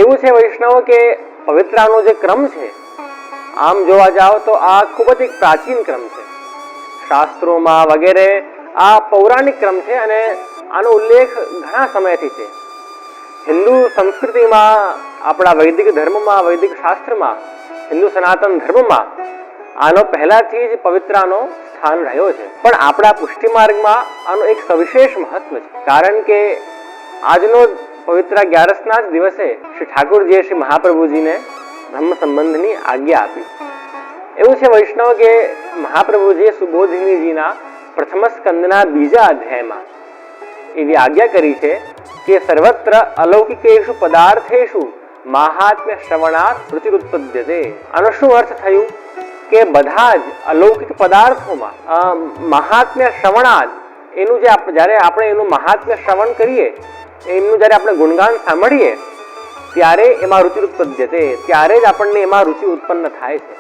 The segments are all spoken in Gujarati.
એવું છે વૈષ્ણવ કે પવિત્રાનો જે ક્રમ છે, આમ જોવા જાઓ તો આ ખૂબ જ એક પ્રાચીન ક્રમ છે. શાસ્ત્રોમાં વગેરે આ પૌરાણિક ક્રમ છે અને આનો ઉલ્લેખ ઘણા સમયથી છે. હિન્દુ સંસ્કૃતિમાં, આપણા વૈદિક ધર્મમાં, વૈદિક શાસ્ત્રમાં, હિન્દુ સનાતન ધર્મમાં આનો પહેલાથી જ પવિત્રાનો સ્થાન રહ્યો છે. પણ આપણા પુષ્ટિ માર્ગમાં આનો એક સવિશેષ મહત્વ છે. કારણ કે આજનો પવિત્ર 11ના જ દિવસે શ્રી ઠાકોરજીએ શ્રી મહાપ્રભુજીને બ્રહ્મ સંબંધની આજ્ઞા આપી. એવું છે વૈષ્ણવ કે મહાપ્રભુજીએ સુબોધિનીજીના પ્રથમ સ્કંદના બીજા અધ્યાયમાં એવી આજ્ઞા કરી છે કે સર્વત્ર અલૌકિકેષુ પદાર્થેષુ મહાત્મ્ય શ્રવણાત રુચિરુત્પદ્યતે. આનો શું અર્થ થયું કે બધા જ અલૌકિક પદાર્થોમાં મહાત્મ્ય શ્રવણાત, એનું જે જ્યારે આપણે એનું મહાત્મ્ય શ્રવણ કરીએ, એમનું જ્યારે આપણે ગુણગાન સાંભળીએ ત્યારે એમાં રુચિ ઉત્પદ્યતે, ત્યારે જ આપણને એમાં રુચિ ઉત્પન્ન થાય છે.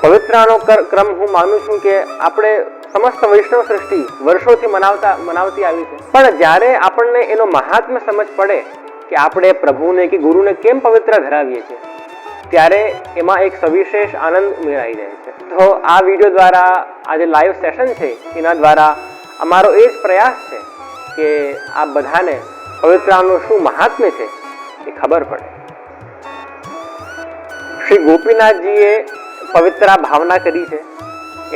પવિત્રાનો ક્રમ હું માનું છું કે આપણે સમસ્ત વૈષ્ણવ સૃષ્ટિ વર્ષોથી મનાવતી આવી છે. પણ જ્યારે આપણને એનો મહાત્મ્ય સમજ પડે કે આપણે પ્રભુને કે ગુરુને કેમ પવિત્ર ધરાવીએ છીએ, ત્યારે એમાં એક સવિશેષ આનંદ ઉમેરાઈ જાય છે. તો આ વિડીયો દ્વારા, આ જે લાઈવ સેશન છે એના દ્વારા અમારો એ જ પ્રયાસ છે કે આ બધાને પવિત્રાનું શું મહાત્મ્ય છે એ ખબર પડે. શ્રી ગોપીનાથજીએ પવિત્રા ભાવના કરી છે.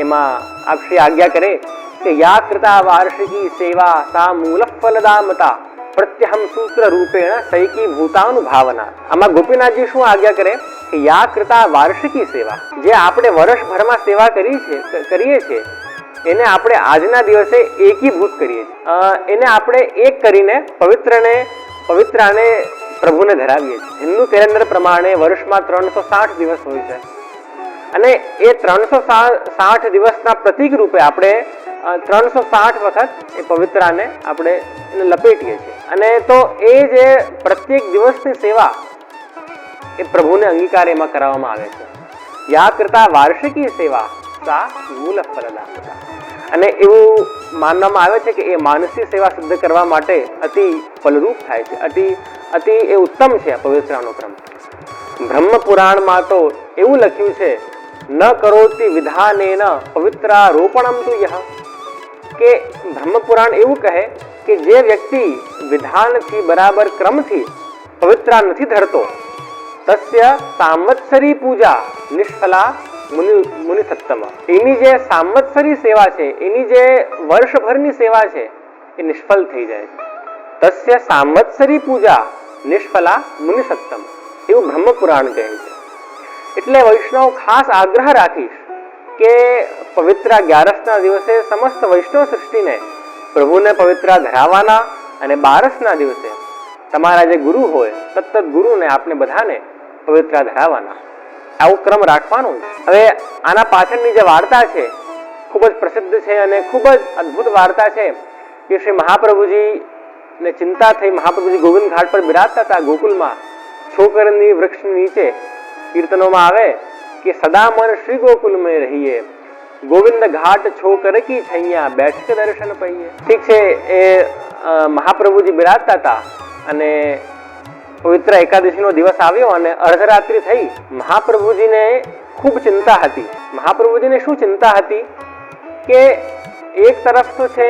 એમાં આપ શ્રી આજ્ઞા કરે કે યા કૃતા વાર્ષિકી સેવા સા મૂલ ફલદામતા પ્રત્યહમ સૂત્ર રૂપેણ સૈકી ભૂતાનુભાવના. આમાં ગોપીનાથજી શું આજ્ઞા કરે કે યા કૃતા વાર્ષિકી સેવા, જે આપણે વર્ષભરમાં સેવા કરીએ છીએ એને આપણે આજના દિવસે એકીભૂત કરીએ છીએ. એને આપણે એક કરીને પવિત્રાને પ્રભુને ધરાવીએ છીએ. હિન્દુ કેલેન્ડર પ્રમાણે વર્ષમાં 360 દિવસ હોય છે અને એ 360 દિવસના પ્રતીક રૂપે આપણે 360 વખત એ પવિત્રાને આપણે એને લપેટીએ છીએ. અને તો એ જે પ્રત્યેક દિવસની સેવા એ પ્રભુને અંગીકાર એમાં કરવામાં આવે છે. યા કરતા વાર્ષિકી સેવા સા મૂલ ફલદામતા. અને એવું માનવામાં આવે છે કે એ માનસી સેવા સિદ્ધ કરવા માટે અતિ ફલરૂપ થાય છે, અતિ એ ઉત્તમ છે આ પવિત્રાનો ક્રમ. બ્રહ્મ પુરાણમાં તો એવું લખ્યું છે, ન કરોતિ વિધાનેન પવિત્રારોપણમ તુ યહ, કે બ્રહ્મ પુરાણ એવું કહે કે જે વ્યક્તિ વિધાનથી બરાબર ક્રમથી પવિત્રા નથી ધરતો, તસ્ય સાંવત્સરી પૂજા નિષ્ફલા મુનિસત્તમ. એની જે સાંવત્સરી સેવા છે, એની જે વર્ષભરની સેવા છે એ નિષ્ફળ થઈ જાય છે. તસ્ય સાંવત્સરી પૂજા નિષ્ફલા મુનિસત્તમ, એવું બ્રહ્મ પુરાણ કહે છે. એટલે વૈષ્ણવ ખાસ આગ્રહ રાખીશ કે પવિત્ર 11ના દિવસે સમસ્ત વૈષ્ણવ સૃષ્ટિને પ્રભુને પવિત્ર ધરાવવાના અને 12ના દિવસે તમારા જે ગુરુ હોય તત્ત ગુરુને આપણે બધાને પવિત્ર ધરાવવાના, આવો ક્રમ રાખવાનો. હવે આના પાછળની જે વાર્તા છે ખૂબ જ પ્રસિદ્ધ છે અને ખૂબ જ અદ્ભુત વાર્તા છે કે શ્રી મહાપ્રભુજીને ચિંતા થઈ. મહાપ્રભુજી ગોવિંદ ઘાટ પર બિરાજતા હતા ગોકુલમાં, છોકરની વૃક્ષની નીચે. કીર્તનોમાં આવે કે સદા મન શ્રી ગોકુલમાં રહીએ, ગોવિંદ ઘાટ છોકર કી છૈયા બેઠક દર્શન પહીએ. ઠીક છે, એ મહાપ્રભુજી બિરાજતા હતા અને પવિત્ર એકાદશીનો દિવસ આવ્યો અને અર્ધરાત્રિ થઈ. મહાપ્રભુજીને ખૂબ ચિંતા હતી. મહાપ્રભુજીને શું ચિંતા હતી કે એક તરફ તો છે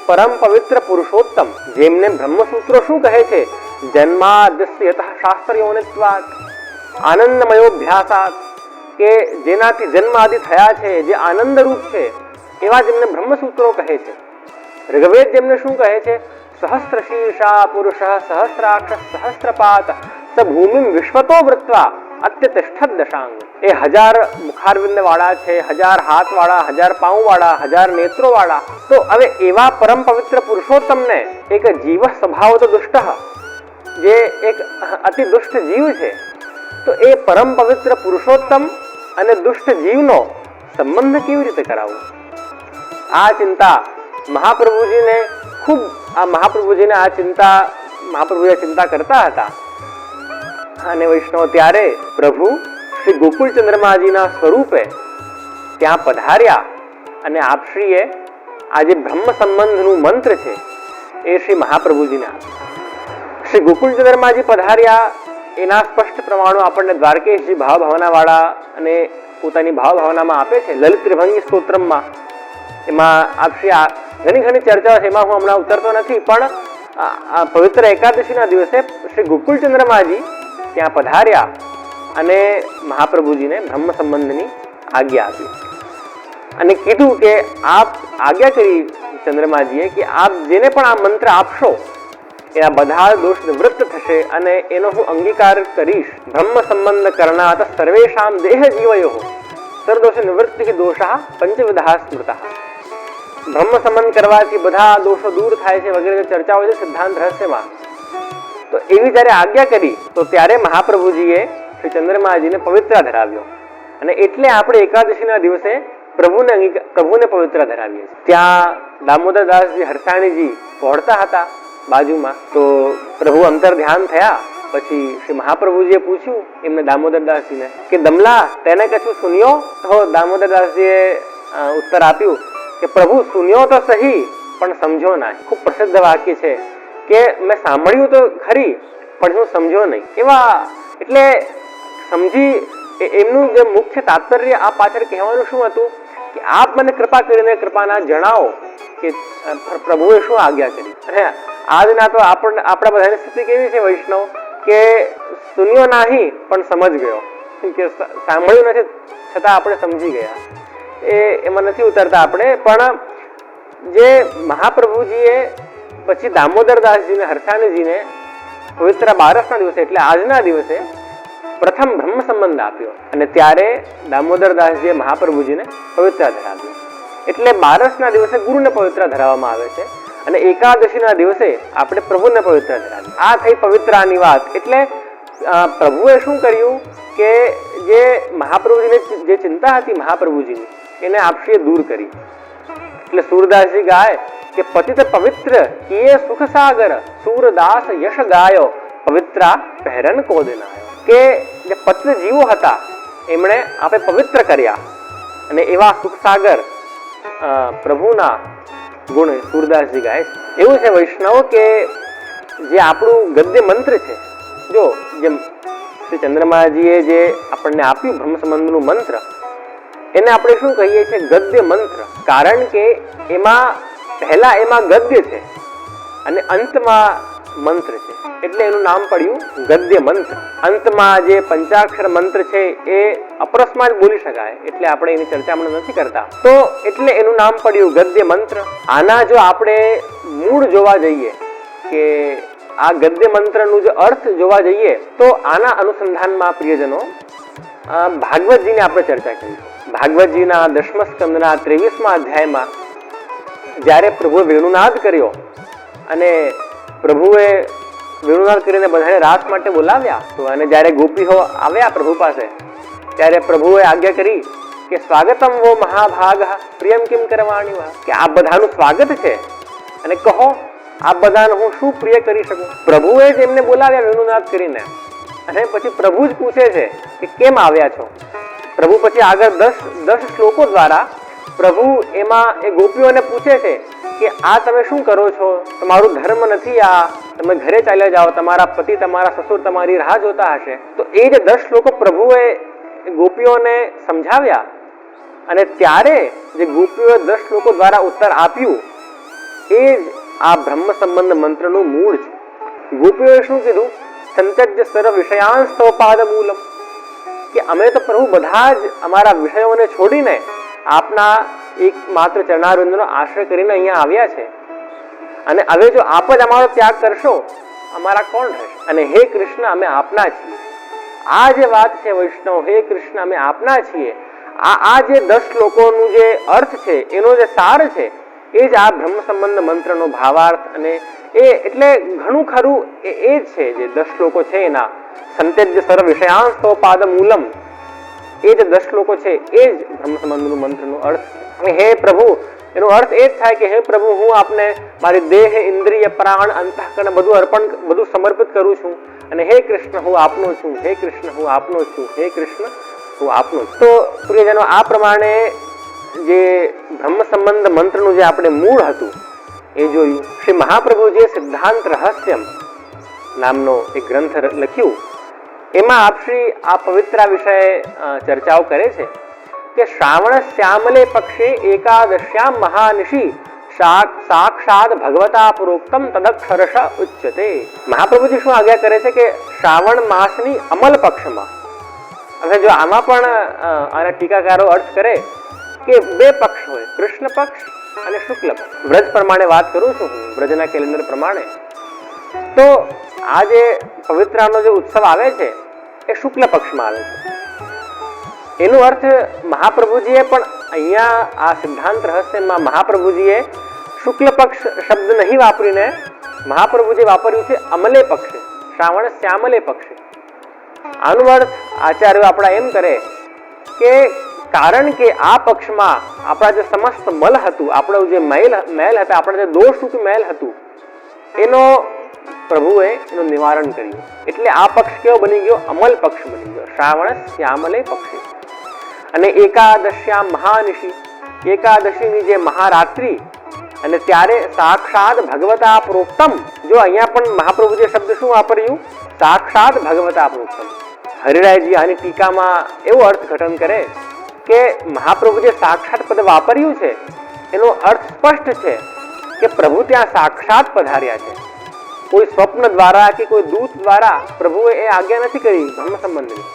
પરમ પવિત્ર પુરુષોત્તમ, જેમને બ્રહ્મસૂત્રો શું કહે છે, જન્માદ્યસ્ય યતઃ શાસ્ત્રયોનિત્વાત આનંદમયોભ્યાસાત, કે જેનાથી જન્મ આદિ થયા છે, જે આનંદ રૂપ છે, એવા જેમને બ્રહ્મસૂત્રો કહે છે. ઋગ્વેદ જેમને શું કહે છે, સહસ્ત્ર શીર્ષા પુરુષ સહસ્રાક્ષ સહસ્રપાત સ ભૂમિ વિશ્વતો વૃત્વા અત્યતિષ્ઠત દશાંગ. એ 1000 મુખારવિંદ વાળા છે, 1000 હાથ વાળા, 1000 પાઉ વાળા, 1000 નેત્રો વાળા. તો હવે એવા પરમ પવિત્ર પુરુષોત્તમને એક જીવ સ્વભાવતો દુષ્ટ, જે એક અતિ દુષ્ટ જીવ છે, તો એ પરમ પવિત્ર પુરુષોત્તમ અને દુષ્ટ જીવનો સંબંધ કેવી રીતે કરાવવો? આ ચિંતા મહાપ્રભુજીને ખૂબ, મહાપ્રભુજી ચિંતા કરતા હતા. અને વૈષ્ણવ ત્યારે પ્રભુ શ્રી ગોકુલ ચંદ્રમાજીના સ્વરૂપે ત્યાં પધાર્યા અને આપશ્રીએ આ જે બ્રહ્મ સંબંધનું મંત્ર છે એ શ્રી મહાપ્રભુજીને આપ્યું. શ્રી ગોકુલ ચંદ્રમાજી પધાર્યા એના સ્પષ્ટ પ્રમાણો આપણને દ્વારકેશજી ભાવ ભાવનાવાળા અને પોતાની ભાવ ભાવનામાં આપે છે. લલિત ત્રિભંગી સ્તોત્રમમાં એમાં આપશ્રી ઘણી ઘણી ચર્ચાઓ છે, એમાં હું હમણાં ઉતરતો નથી, પણ આ પવિત્ર એકાદશીના દિવસે શ્રી ગોકુળચંદ્રમાજી ત્યાં પધાર્યા અને મહાપ્રભુજીને બ્રહ્મ સંબંધની આજ્ઞા આપી અને કીધું કે આપ આજ્ઞા કરી ચંદ્રમાજીએ કે આપ જેને પણ આ મંત્ર આપશો એના બધા દોષ નિવૃત્ત થશે અને એનો હું અંગીકાર કરીશ. બ્રહ્મ સંબંધ કરનાત સર્વેશામ દેહ જીવયો સર્વદોષ નિવૃત્તિ દોષા પંચવિધા સ્મૃતા. બ્રહ્મ સંબંધ કરવાથી બધા દોષો દૂર થાય છે વગેરે ચર્ચાઓ છે સિદ્ધાંત રહસ્યમાં. તો એવી જયારે આજ્ઞા કરી તો ત્યારે મહાપ્રભુજીએ શ્રી ચંદ્રમાજીને પવિત્ર ધરાવ્યો અને એટલે આપણે એકાદશીના દિવસે પ્રભુને પવિત્ર ધરાવીએ છીએ. ત્યાં દામોદરદાસજી હરસાણીજી પહોંચતા હતા બાજુમાં, તો પ્રભુ અંતર ધ્યાન થયા. પછી શ્રી મહાપ્રભુજીએ પૂછ્યું એમને દામોદરદાસજીને કે દમલા તેને કશું સુન્યો? તો દામોદરદાસજીએ ઉત્તર આપ્યું કે પ્રભુ સુન્યો તો સહી પણ સમજો ના. ખૂબ પ્રસિદ્ધ વાક્ય છે કે મેં સાંભળ્યું તો ખરી પણ હું સમજો નહીં. એવા એટલે સમજી એમનું જે મુખ્ય તાત્પર્ય આ પાછળ કહેવાનું શું હતું કે આપ મને કૃપા કરીને કૃપાના જણાવો કે પ્રભુએ શું આજ્ઞા કરી. અને આજના તો આપણા બધાની સ્થિતિ કેવી છે વૈષ્ણવ કે સુન્યો નહીં પણ સમજ ગયો, કે સાંભળ્યું નથી છતાં આપણે સમજી ગયા. એમાં નથી ઉતરતા આપણે. પણ જે મહાપ્રભુજીએ પછી દામોદરદાસજીને હરસાણીજીને પવિત્ર બારસના દિવસે એટલે આજના દિવસે પ્રથમ બ્રહ્મ સંબંધ આપ્યો અને ત્યારે દામોદરદાસજીએ મહાપ્રભુજીને પવિત્ર ધરાવ્યો. એટલે બારસના દિવસે ગુરુને પવિત્ર ધરાવવામાં આવે છે અને એકાદશીના દિવસે આપણે પ્રભુને પવિત્ર ધરાવીએ. આ થઈ પવિત્રાની વાત. એટલે પ્રભુએ શું કર્યું કે જે મહાપ્રભુજીને જે ચિંતા હતી મહાપ્રભુજીની એને આપશ્રીએ દૂર કરી. એટલે સૂરદાસજી ગાય કે પતિત પવિત્ર કિયે સુખ સાગર સૂરદાસ યશ ગાયો પવિત્રા પહેરન કોદનાયો. કે જે પતિત જીવો હતા એમણે આપણે પવિત્ર કર્યા અને એવા સુખસાગર પ્રભુના ગુણ સૂરદાસજી ગાય છે. એવું છે વૈષ્ણવ કે જે આપણું ગદ્ય મંત્ર છે, જો જેમ શ્રી ચંદ્રમાજીએ જે આપણને આપ્યું બ્રહ્મ સંબંધનું મંત્ર, એને આપણે શું કહીએ છીએ ગદ્ય મંત્ર. કારણ કે પહેલા એમાં ગદ્ય છે અને અંતમાં મંત્ર છે, એટલે એનું નામ પડ્યું ગદ્ય મંત્ર. અંતમાં જે પંચાક્ષર મંત્ર છે એ અપરસમાં જ બોલી શકાય, એટલે આપણે એની ચર્ચા હમણાં નથી કરતા. તો એટલે એનું નામ પડ્યું ગદ્ય મંત્ર. આના જો આપણે મૂળ જોવા જઈએ કે આ ગદ્ય મંત્રનું જે અર્થ જોવા જઈએ તો આના અનુસંધાનમાં પ્રિયજનો ભાગવતજીની આપણે ચર્ચા કરી. ભાગવતજીના 10મા સ્કંદના 23મા અધ્યાયમાં જ્યારે પ્રભુએ વેણુનાદ કર્યો અને પ્રભુએ વેણુનાદ કરીને બધાને રાસ માટે બોલાવ્યા તો અને જ્યારે ગોપીઓ આવ્યા પ્રભુ પાસે ત્યારે પ્રભુએ આજ્ઞા કરી કે સ્વાગતમ વો મહાભાગ પ્રિયમ કિમ કરવાણી વા, કે આ બધાનું સ્વાગત છે અને કહો આ બધાને હું શું પ્રિય કરી શકું. પ્રભુએ જ એમને બોલાવ્યા વેણુનાદ કરીને અને પછી પ્રભુ જ પૂછે છે કે કેમ આવ્યા છો. પ્રભુ પછી આગળ 10 શ્લોકો દ્વારા પ્રભુ એમાં એ ગોપીઓને પૂછે છે કે આ તમે શું કરો છો, તમારું ધર્મ નથી, આ તમે ઘરે ચાલ્યા જાઓ, તમારા પતિ તમારા સસુર તમારી રાહ જોતા હશે. તો એ જે 10 શ્લોકો પ્રભુએ ગોપીઓને સમજાવ્યા અને ત્યારે જે ગોપીઓએ 10 શ્લોકો દ્વારા ઉત્તર આપ્યું એ જ આ બ્રહ્મ સંબંધ મંત્રનું મૂળ છે. ગોપીઓએ શું કીધું? સંત્યજ્ય સર્વ વિષયાંસ્તવ પાદ મૂલમ, કે અમે તો પ્રભુ બધા જ અમારા વિષયોને છોડીને આપના એક માત્ર ચરણારવિંદનો આશ્રય કરીને અહીંયા આવ્યા છે અને હવે જો આપ જ અમારો ત્યાગ કરશો અમારા કોણ રહેશે? અને હે કૃષ્ણ અમે આપના છીએ. આ જે વાત છે વૈષ્ણવ, હે કૃષ્ણ અમે આપના છીએ, આ જે 10 શ્લોકોનું જે અર્થ છે એનો જે સાર છે એ જ આ બ્રહ્મ સંબંધ મંત્રનો ભાવાર્થ. અને એ એટલે ઘણું ખરું એ જ છે જે 10 શ્લોકો છે એના સંત્યજ્ય સર્વ વિષયાંસ્તવ પાદ મૂલમ, એ જે 10 શ્લોકો છે એ જ બ્રહ્મ સંબંધનું મંત્રનો અર્થ છે. હે પ્રભુ એનો અર્થ એ જ થાય કે હે પ્રભુ હું આપને મારી દેહ ઇન્દ્રિય પ્રાણ અંતઃકરણ બધું સમર્પિત કરું છું અને હે કૃષ્ણ હું આપનો છું, હે કૃષ્ણ હું આપનો છું, હે કૃષ્ણ હું આપનો છું. તો પ્રિયજનો આ પ્રમાણે જે બ્રહ્મ સંબંધ મંત્રનું જે આપણે મૂળ હતું એ જોયું. શ્રી મહાપ્રભુજીએ સિદ્ધાંત રહસ્યમ નામનો એક ગ્રંથ લખ્યું એમાં આપશ્રી આ પવિત્ર વિષય ચર્ચાઓ કરે છે કે શ્રાવણ શ્યામલે પક્ષે એકાદશ્યામ મહાનિશી સાક્ષાત ભગવતા પ્રોક્તમ તદક્ષરશ ઉચ્યતે. મહાપ્રભુજી શું આજ્ઞા કરે છે કે શ્રાવણ માસની અમલ પક્ષમાં, હવે જો આમાં પણ આના ટીકાકારો અર્થ કરે કે બે પક્ષ હોય, કૃષ્ણ પક્ષ અને શુક્લ પક્ષ. વ્રજ પ્રમાણે વાત કરું છું હું, વ્રજના કેલેન્ડર પ્રમાણે. તો આ જે પવિત્રાનો જે ઉત્સવ આવે છે એ શુક્લ પક્ષમાં આવે છે. એનો અર્થ મહાપ્રભુજીએ પણ અહીંયા આ સિદ્ધાંત રહસ્યમાં મહાપ્રભુજીએ શુક્લ પક્ષ શબ્દ નહીં વાપરીને મહાપ્રભુજીએ વાપર્યું છે અમલે પક્ષે, શ્રાવણ શ્યામલે પક્ષે. આનો અર્થ આચાર્યો આપણા એમ કરે કે કારણ કે આ પક્ષમાં આપણા જે સમસ્ત મલ હતું, આપણું જે મેલ હતા, આપણા જે દોષરૂપ મેલ હતું, એનો પ્રભુએ એનું નિવારણ કર્યું. એટલે આ પક્ષ કેવો બની ગયો? અમલ પક્ષ બની ગયો, શ્રાવણ શ્યામલે પક્ષે. અને એકાદશ્યામ મહાનિશી, એકાદશીની જે મહારાત્રિ, અને ત્યારે સાક્ષાત ભગવતા પ્રોક્તમ. જો અહીંયા પણ મહાપ્રભુજીએ શબ્દ શું વાપર્યું? સાક્ષાત ભગવતા પ્રોક્તમ. હરિરાયજી આની ટીકામાં એવો અર્થઘટન કરે કે મહાપ્રભુજીએ સાક્ષાત પદ વાપર્યું છે એનો અર્થ સ્પષ્ટ છે કે પ્રભુ ત્યાં સાક્ષાત પધાર્યા છે. કોઈ સ્વપ્ન દ્વારા કે કોઈ દૂત દ્વારા પ્રભુએ એ આજ્ઞા નથી કરી ધર્મ સંબંધની.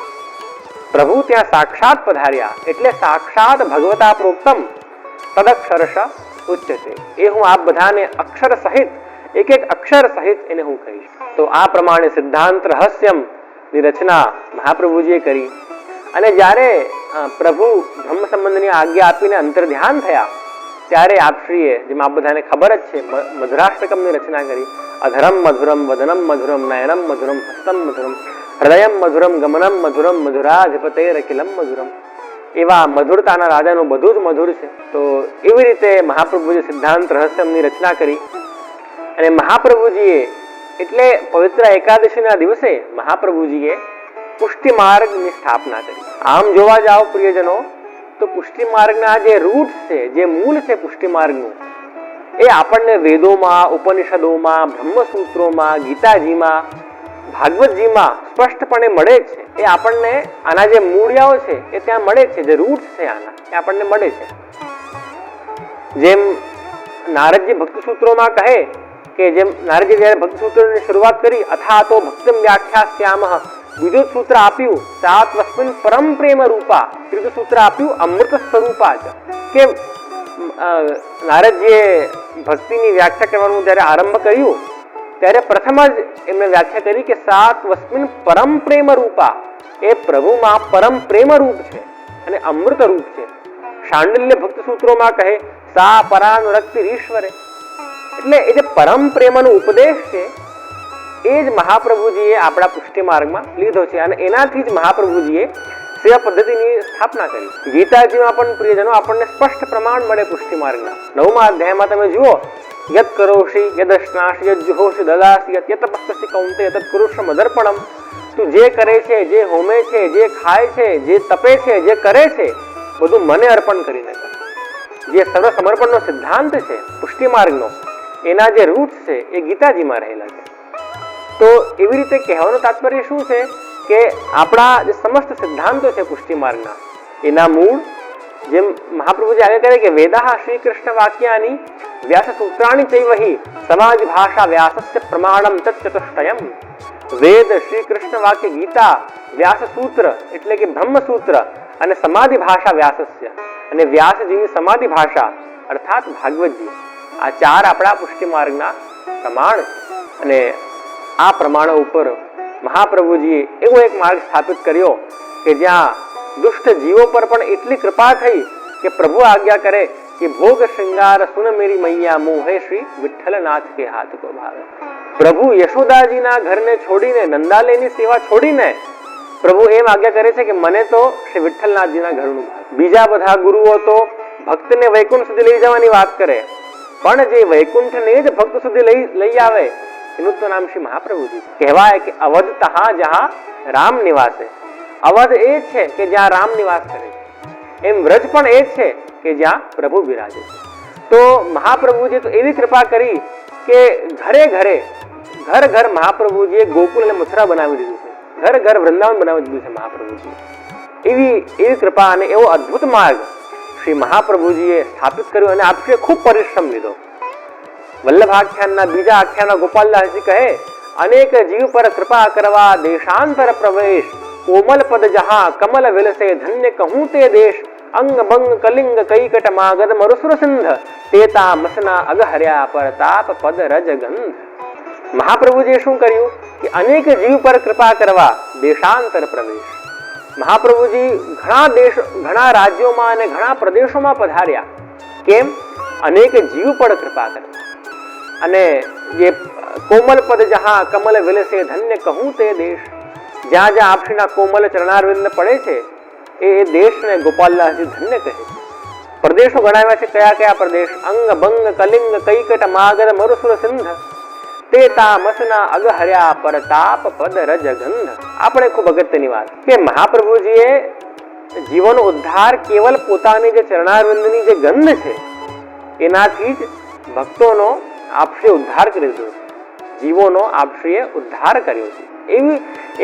પ્રભુ ત્યાં સાક્ષાત પધાર્યા એટલે સાક્ષાત ભગવતા પ્રોક્તમ તદક્ષરશ ઉચ્યતે. એ હું આપ બધાને અક્ષર સહિત, એક એક અક્ષર સહિત એને હું કહીશ. તો આ પ્રમાણે સિદ્ધાંત રહસ્યમ ની રચના મહાપ્રભુજીએ કરી. અને જ્યારે પ્રભુ બ્રહ્મ સંબંધની આજ્ઞા આપીને અંતર ધ્યાન થયા ત્યારે આપશ્રીએ, જેમ આપ બધાને ખબર જ છે, મધુરાષ્ટકમની રચના કરી. અધરમ મધુરમ વદનમ મધુરમ નયનમ મધુરમ હસ્તમ મધુરમ હૃદયમ મધુરમ ગમનમ મધુરમ મધુરાધિપતેરખિલમ મધુરમ. એવા મધુરતાના રાજાનું બધું જ મધુર છે. તો એવી રીતે મહાપ્રભુજીએ સિદ્ધાંત રહસ્યમની રચના કરી. અને મહાપ્રભુજીએ એટલે પવિત્ર એકાદશીના દિવસે મહાપ્રભુજીએ પુષ્ટિ માર્ગની સ્થાપના કરી. આમ જોવા જાઓ પ્રિયજનો તો પુષ્ટિ માર્ગના જે રૂટ્સ છે, જે મૂળ છે પુષ્ટિ માર્ગનું, એ આપણને વેદોમાં, ઉપનિષદોમાં, બ્રહ્મસૂત્રોમાં, ગીતાજીમાં, ભાગવતજીમાં સ્પષ્ટપણે મળે છે. એ આપણને આના જે મૂળિયાઓ છે એ ત્યાં મળે છે, જે રૂટ્સ છે આના એ આપણને મળે છે. જેમ નારદજી ભક્તિ સૂત્રોમાં કહે કે જેમ નારદજી જ્યારે ભક્તિ સૂત્રોની શરૂઆત કરી, અથા તો ભક્તિમ વ્યાખ્યાસ્યામઃ, બીજું સૂત્ર આપ્યું સાત્વસ્મિન પરમ પ્રેમ રૂપા, ત્રીજું સૂત્ર આપ્યું અમૃત સ્વરૂપા છે. કે નારદજીએ ભક્તિની વ્યાખ્યા કરવાનું જ્યારે આરંભ કર્યું ત્યારે પ્રથમ જ એમને વ્યાખ્યા કરી કે સાત્વસ્મિન પરમ પ્રેમ રૂપા, એ પ્રભુમાં પરમ પ્રેમ રૂપ છે અને અમૃત રૂપ છે. શાંડિલ્ય ભક્તિ સૂત્રોમાં કહે સા પરાનુરક્તિ ઈશ્વરે. એટલે એ જે પરમ પ્રેમનો ઉપદેશ છે એ જ મહાપ્રભુજીએ આપણા પુષ્ટિ માર્ગમાં લીધો છે. અને એનાથી જ મહાપ્રભુજીએ સેવા પદ્ધતિની સ્થાપના કરી. ગીતાજીમાં પણ પ્રિયજનો આપણને સ્પષ્ટ પ્રમાણ મળે પુષ્ટિ માર્ગના. 9મા અધ્યાયમાં તમે જુઓ, યત કરોષી યદશ્નાસી યજ્જુહોષી દદાસી યત તપસ્સી કૌંતે તત કુરુષ્વ મદર્પણમ. તું જે કરે છે, જે હોમે છે, જે ખાય છે, જે તપે છે, જે કરે છે, બધું મને અર્પણ કરીને કર. જે સર્વ સમર્પણનો સિદ્ધાંત છે પુષ્ટિ માર્ગનો, એના જે રૂટ્સ છે એ ગીતાજીમાં રહેલા છે. તો એવી રીતે કહેવાનું તાત્પર્ય શું છે કે આપણા જે સમસ્ત સિદ્ધાંતો છે પુષ્ટિ માર્ગના, એના મૂળ જેમ મહાપ્રભુજી આગળ કરે કે વેદાહ શ્રી કૃષ્ણ વાક્યાની વ્યાસ સૂત્રાણી ચૈવહી સમાજ ભાષા વ્યાસસ્ય પ્રમાણમ તત્ચતુષ્ટયમ. વેદ, શ્રી કૃષ્ણ વાક્ય, ગીતા, વ્યાસ સૂત્ર એટલે કે બ્રહ્મ સૂત્ર, અને સમાધિ ભાષા વ્યાસસ્ય, અને વ્યાસજીની સમાધિ ભાષા અર્થાત ભાગવતજી. આ ચાર આપણા પુષ્ટિ માર્ગના પ્રમાણ. અને આ પ્રમાણો ઉપર મહાપ્રભુજીએ એવો એક માર્ગ સ્થાપિત કર્યો કે જ્યાં દુષ્ટ જીવો પર પણ એટલી કૃપા થઈ કે પ્રભુ આજ્ઞા કરે કે ભોગ શ્રૃંગાર સુન મેરી મૈયા મોહે શ્રી વિઠ્ઠલનાથ કે હાથ કો ભાવે. પ્રભુ યશોદાજીના ઘરને છોડીને, નંદાલયની સેવા છોડીને પ્રભુ એમ આજ્ઞા કરે છે કે મને તો શ્રી વિઠ્ઠલનાથજીના ઘરનું ભાવે. બીજા બધા ગુરુઓ તો ભક્તને વૈકુંઠ સુધી લઈ જવાની વાત કરે, પણ જે વૈકુંઠને જ ભક્ત સુધી લઈ આવે એનું તો નામ શ્રી મહાપ્રભુજી. કહેવાય કે અવધ તહા જહા રામ નિવાસે. અવધ એ છે કે જ્યાં રામ નિવાસ કરે છે, એમ વ્રજ પણ એ છે કે જ્યાં પ્રભુ બિરાજે છે. તો મહાપ્રભુજી તો એવી કૃપા કરી કે ઘરે ઘરે, ઘર ઘર મહાપ્રભુજીએ ગોકુલ અને મથુરા બનાવી દીધું છે. ઘર ઘર વૃંદાવન બનાવી દીધું છે મહાપ્રભુજી. એવી કૃપા અને એવો અદ્ભુત માર્ગ શ્રી મહાપ્રભુજીએ સ્થાપિત કર્યો અને આપશે ખૂબ પરિશ્રમ લીધો. વલ્લભાખ્યાનના બીજા આખ્યાનના ગોપાલદાસજી કહે, અનેક જીવ પર કૃપા કરવા દેશાંતર પ્રવેશ, કોમલ પદ જહા કમલ વિલસે ધન્ય કહું તે દેશ, અંગ બંગ કલિંગ કૈકટ માગદ મરુસુર સિંધ, તેતા મસના અગહર્યા પર તાપ પદ રજ ગંધ. મહાપ્રભુજીએ શું કર્યું કે અનેક જીવ પર કૃપા કરવા દેશાંતર પ્રવેશ. મહાપ્રભુજી ઘણા રાજ્યોમાં અને ઘણા પ્રદેશોમાં પધાર્યા. કેમ? અનેક જીવ પર કૃપા કરવા. અને જે કોમલ પદ જહા કમલ વિલસે ધન્ય કહું તે દેશ, જ્યાં જ્યાં આપશ્રીના કોમલ ચરણારવિંદ પડે છે એ દેશને ગોપાલદાસજી ધન્ય કહે છે. પ્રદેશો ગણાવ્યા છે. કયા કયા પ્રદેશ? અંગ બંગ કલિંગ કૈકટ માગદ મરુસુર સિંધ, તે તામસના અગહર્યા પરતાપ પદ રજ ગંધ. આપણે ખૂબ અગત્યની વાત કે મહાપ્રભુજીએ જીવોનો ઉદ્ધાર કેવલ પોતાની જે ચરણારવિંદની જે ગંધ છે એનાથી જ ભક્તોનો આપશ્રીએ ઉદ્ધાર કરી દીધો છે. જીવોનો આપશ્રીએ ઉદ્ધાર કર્યો છે.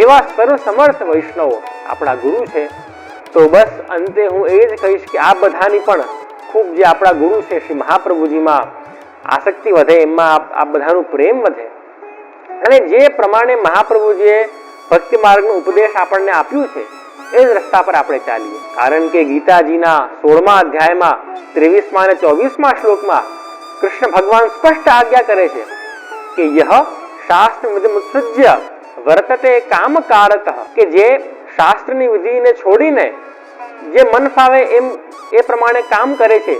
એવા સર્વસમર્થ વૈષ્ણવો આપણા ગુરુ છે. તો બસ અંતે હું એ જ કહીશ કે આ બધાની પણ ખૂબ જે આપણા ગુરુ છે શ્રી મહાપ્રભુજીમાં આસક્તિ વધે, એમાં આ બધાનું પ્રેમ વધે. અને જે પ્રમાણે મહાપ્રભુજીએ ભક્તિ માર્ગનો ઉપદેશ આપણને આપ્યું છે એ જ રસ્તા પર આપણે ચાલીએ. કારણ કે ગીતાજીના 16મા અધ્યાયમાં 23મા અને 24મા શ્લોકમાં કૃષ્ણ ભગવાન સ્પષ્ટ આજ્ઞા કરે છે કે યહ શાસ્ત્ર વિધિમુત્સૃજ્ય વર્તતે કામકારતઃ, કે જે શાસ્ત્રની વિધિને છોડીને જે મન ફાવે એમ એ પ્રમાણે કામ કરે છે,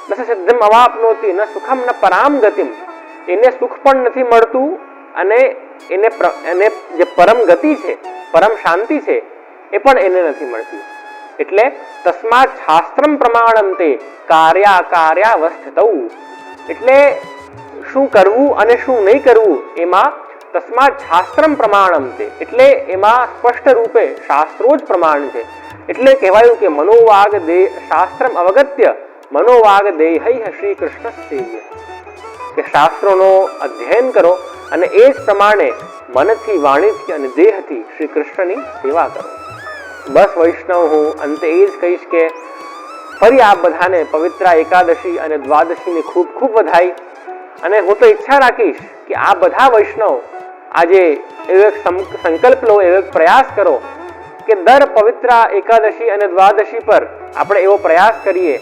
ન સિદ્ધમ અવાપ્નોતિ ન સુખમ ન પરામ ગતિમ, એને સુખ પણ નથી મળતું અને એને જે પરમ ગતિ છે, પરમ શાંતિ છે એ પણ એને નથી મળતી. એટલે તસ્માત શાસ્ત્રમ પ્રમાણમ તે કાર્યાકાર્યાવસ્થિતૌ, એટલે શું કરવું અને શું નહીં કરવું એમાં તસ્માત શાસ્ત્રમ પ્રમાણમ તે, એટલે એમાં સ્પષ્ટ રૂપે શાસ્ત્રો જ પ્રમાણ છે. એટલે કહેવાયું કે મનોવાગ દેહ શાસ્ત્રમ અવગત્ય મનોવાગ દેહૈ શ્રી કૃષ્ણ સેવ્ય, કે શાસ્ત્રોનો અધ્યયન કરો અને એ જ પ્રમાણે મનથી, વાણીથી અને દેહથી શ્રી કૃષ્ણની સેવા કરો. બસ વૈષ્ણવ હું અંતે એ જ કહીશ કે ફરી આપ બધાને પવિત્ર એકાદશી અને દ્વાદશીની ખૂબ ખૂબ વધાઈ. અને હું તો ઈચ્છા રાખીશ કે આ બધા વૈષ્ણવ આજે એવો એક સંકલ્પ લો, એવો એક પ્રયાસ કરો કે દર પવિત્ર એકાદશી અને દ્વાદશી પર આપણે એવો પ્રયાસ કરીએ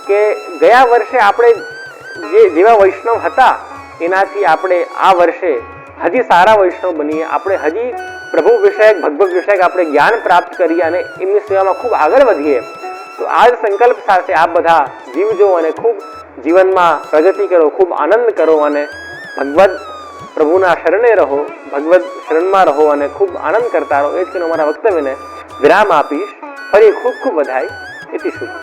કે ગયા વર્ષે આપણે જેવા વૈષ્ણવ હતા એનાથી આપણે આ વર્ષે હજી સારા વૈષ્ણવ બનીએ. આપણે હજી પ્રભુ વિષયક, ભગવત વિષયક આપણે જ્ઞાન પ્રાપ્ત કરીએ અને એમની સેવામાં ખૂબ આગળ વધીએ. તો આ જ સંકલ્પ સાથે આપ બધા જીવજો અને ખૂબ જીવનમાં પ્રગતિ કરો, ખૂબ આનંદ કરો અને ભગવત પ્રભુના શરણે રહો, ભગવત શરણમાં રહો અને ખૂબ આનંદ કરતા રહો. એ જ કે અમારા વક્તવ્યને વિરામ આપીશ. ફરી ખૂબ ખૂબ વધાઈ. ઇતિ શુભ.